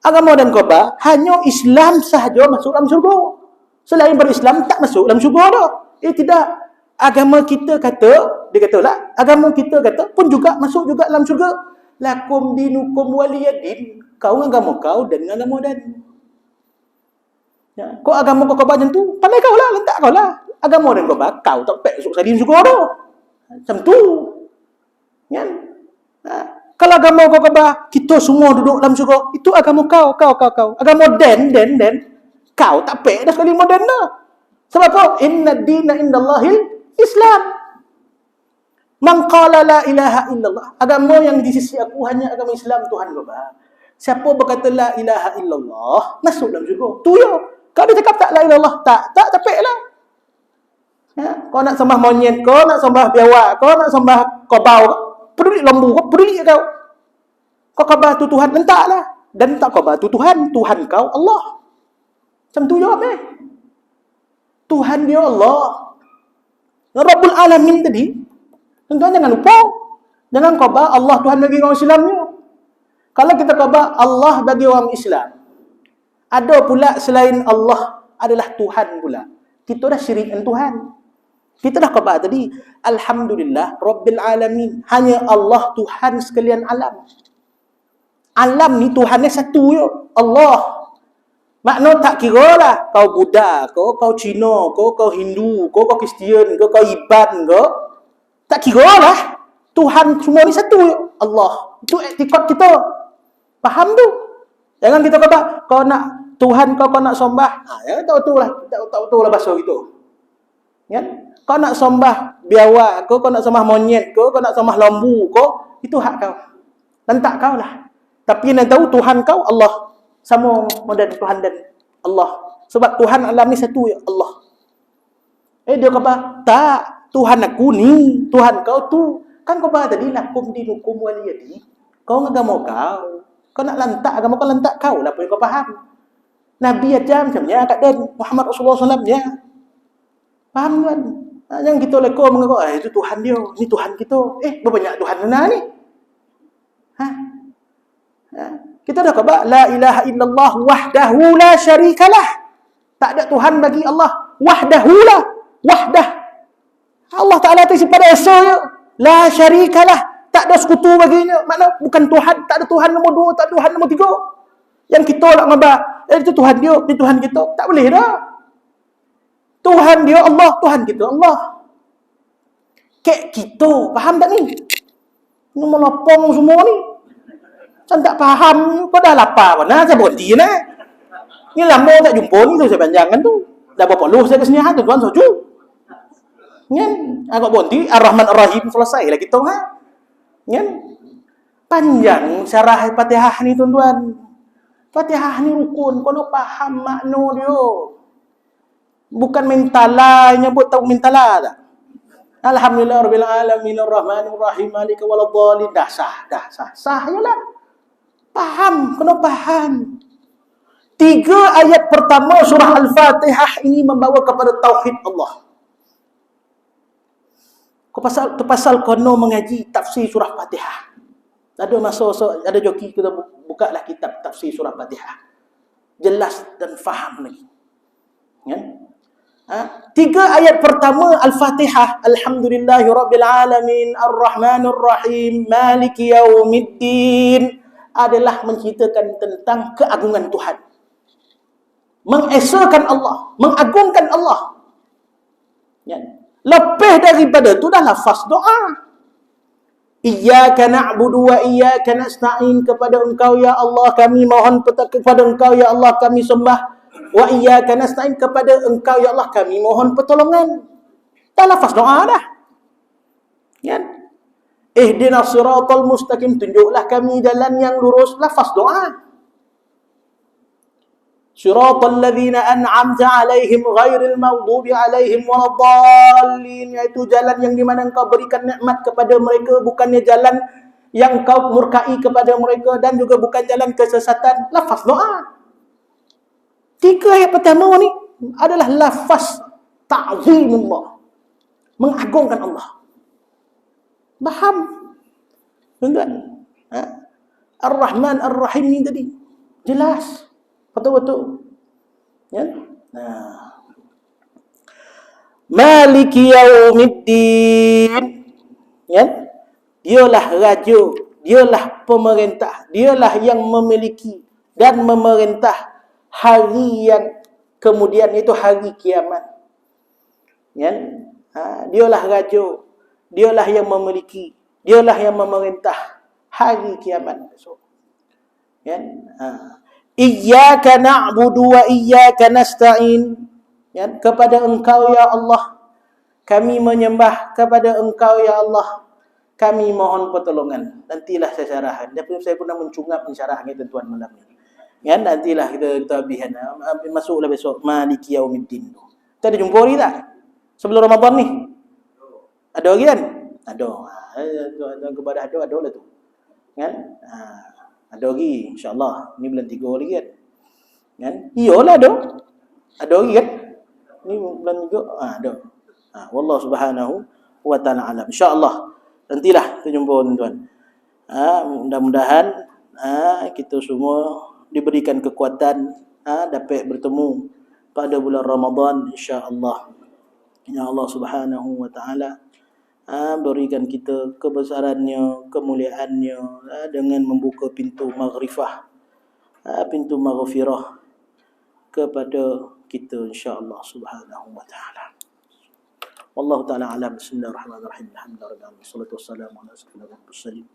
Speaker 2: Agama dan khabar, hanya Islam sahaja masuk dalam syurga. Selain berislam, tak masuk dalam syurga dah. Tidak. Agama kita kata, dia kata lah, agama kita kata pun juga masuk juga dalam syurga. Lakum dinukum waliyadin. Kau agama kau dan agama dan. Ya. Kau agama kau khabar macam tu, pandai kau lah, lentak kau lah. Agama dan khabar, kau tak pek masuk dalam syurga dah. Macam tu. Kan? Kalau agama kau khabar, kita semua duduk dalam syurga, itu agama kau. Agama den, kau tak pek dah sekali modern dah. Sebab apa? Inna ad-dina indallahil Islam. Man qala la ilaha illallah. Agama yang di sisi aku hanya agama Islam, Tuhan khabar. Siapa berkata la ilaha illallah, masuk dalam syurga. Tu ya. Kau dia cakap tak la ilallah, tak pek lah. Ya, kau nak sembah monyet, kau nak sembah biawak, kau nak sembah kobau, peduli lembu, kau peduli kau. Kau khabar tu Tuhan, lentaklah. Dan tak khabar tu Tuhan kau Allah. Macam tu jawab Tuhan dia Allah. Rabbul Alamin tadi. Tuan-tuan jangan lupa. Jangan khabar Allah Tuhan bagi orang Islamnya. Kalau kita khabar Allah bagi orang Islam, ada pula selain Allah adalah Tuhan pula. Kita dah syirikkan Tuhan. Kita dah khabar tadi, alhamdulillah Rabbil Alamin. Hanya Allah Tuhan sekalian alam. Alam ni Tuhannya satu je, Allah. Makna tak kira lah kau Buddha kau Cina kau Hindu kau Kristian kau Iban kau. Tak kira lah. Tuhan semua ni satu je, Allah. Itu etikad kita. Faham tu? Jangan kita kata kau nak Tuhan kau nak sembah. Jangan tak betul lah bahasa gitu. Kan? Kau nak sembah biawak kau nak sembah monyet kau nak sembah lembu kau, itu hak kau. Lentak kau lah. Tapi yang tahu Tuhan kau Allah. Sama modern Tuhan dan Allah. Sebab Tuhan alam ni satu ya, Allah. Dia kata, tak, Tuhan aku ni, Tuhan kau tu. Kan kau bahas tadi lakum dinukum waliyadi. Kau agama kau. Kau nak lantak agama kau, lantak kau lah. Apa yang kau faham? Nabi aja macamnya kat dan Muhammad Rasulullah SAW ya. Faham kan? Yang kita lekor mengaku, itu Tuhan dia, ni Tuhan kita. Berbanyak Tuhan mana ni? Kita dah khabar la ilaha illallah wahdahu la syarikalah. Tak ada Tuhan bagi Allah. Wahdahu la. Wahdah. Allah Ta'ala itu pada esa je. La syarikalah. Tak ada sekutu baginya. Makna bukan Tuhan. Tak ada Tuhan nombor 2, tak ada Tuhan nombor 3. Yang kita nak ngabar, itu Tuhan dia, ni Tuhan kita. Tak boleh dah. Tuhan dia Allah, Tuhan kita Allah. Kek kita, faham tak ni? Ni melopong semua ni. Saya tak faham. Kau dah lapar mana? Saya berhenti nak. Ni lama tak jumpa ni tu saya panjangkan tu. Dah berapa lu saya ke sini tuan-tuan soju. Kan? Agak berhenti Ar-Rahman Ar-Rahim selesai lah kita Kan? Panjang syarah Fatihah ni tuan-tuan. Fatihah ni rukun, kau nak faham makna dia. Bukan mentala nyebut tahu mentala tak? Alhamdulillah rabbil alamin arrahmanir rahim maliki waladhdallin. Dah sah yalah. Faham, kena faham. 3 ayat pertama surah Al-Fatihah ini membawa kepada tauhid Allah. Pasal kono mengaji tafsir surah Fatihah. Ada masa ada joki kita buka lah kitab tafsir surah Fatihah. Jelas dan faham lagi. Kan? 3 ayat pertama Al-Fatihah, Alhamdulillahirabbil alamin arrahmanir rahim maliki yaumiddin, adalah menceritakan tentang keagungan Tuhan. Mengesakan Allah, mengagungkan Allah. Ya. Lepas daripada itu dah lafaz doa. Iyyaka na'budu wa iyyaka nasta'in, kepada Engkau ya Allah kami mohon kepada Engkau ya Allah kami sembah, wa iyyaka nasta'in, kepada Engkau ya Allah kami mohon pertolongan. Dah lafaz doa dah. Ya. Ihdinas siratal mustaqim, tunjuklah kami jalan yang lurus, lafaz doa. Siratal ladzina an'amta alaihim ghairil maghdubi alaihim waladdallin, iaitu jalan yang di mana Engkau berikan nikmat kepada mereka, bukannya jalan yang Engkau murkai kepada mereka, dan juga bukan jalan kesesatan. Lafaz doa. 3 ayat pertama ni adalah lafaz ta'zimullah, mengagungkan Allah. Faham? Tuan-tuan? Ar-Rahman Ar-Rahim ni tadi jelas betul-betul. Ya? Maliki yaumiddin. Ya? Dialah raja, dialah pemerintah, dialah yang memiliki dan memerintah hari yang kemudian itu hari kiamat. Ya? Dialah raja, dialah yang memiliki, dialah yang memerintah hari kiamat besok. Ya? Iyyaka na'budu wa iyyaka nasta'in. Ya, kepada Engkau ya Allah kami menyembah, kepada Engkau ya Allah kami mohon pertolongan. Nantilah saya syarahkan. Saya pernah mencungap syarahnya tuan-tuan malam ni. Ya, nantilah kita habiskan. Masuklah besok Maliki Yaumiddin tu. Kita ada jumpa hari tak? Sebelum Ramadan ni. Ada lagi kan? Ada. Kepada ada lah tu. Kan? Ada lagi insya-Allah. Ni bulan 3 lagi kan. Kan? Iyalah ada. Ada lagi kan? Ni bulan 3 ada. Wallahu subhanahu wa ta'ala alam. Insya-Allah nantilah kita jumpa tuan-tuan. Mudah-mudahan kita semua diberikan kekuatan dapat bertemu pada bulan Ramadan insya-Allah. Ya Allah subhanahu wa ta'ala berikan kita kebesarannya, kemuliaannya dengan membuka pintu maghrifah, pintu maghfirah kepada kita insya-Allah subhanahu wa ta'ala. Wallahu ta'ala alam. Bismillahirrahmanirrahim. Alhamdulillah wassalatu wassalamu ala asyrafil mursalin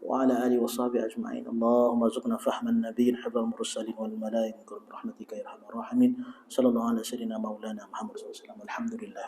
Speaker 2: wa ala alihi washabihi ajma'in. Allahumma rzuqna fahman nabiyyin hifdzal mursalin wal malaikati bi rahmatika ya arhamar rahimin. Sallallahu ala sayyidina maulana Muhammad sallallahu alaihi wasallam. Alhamdulillah.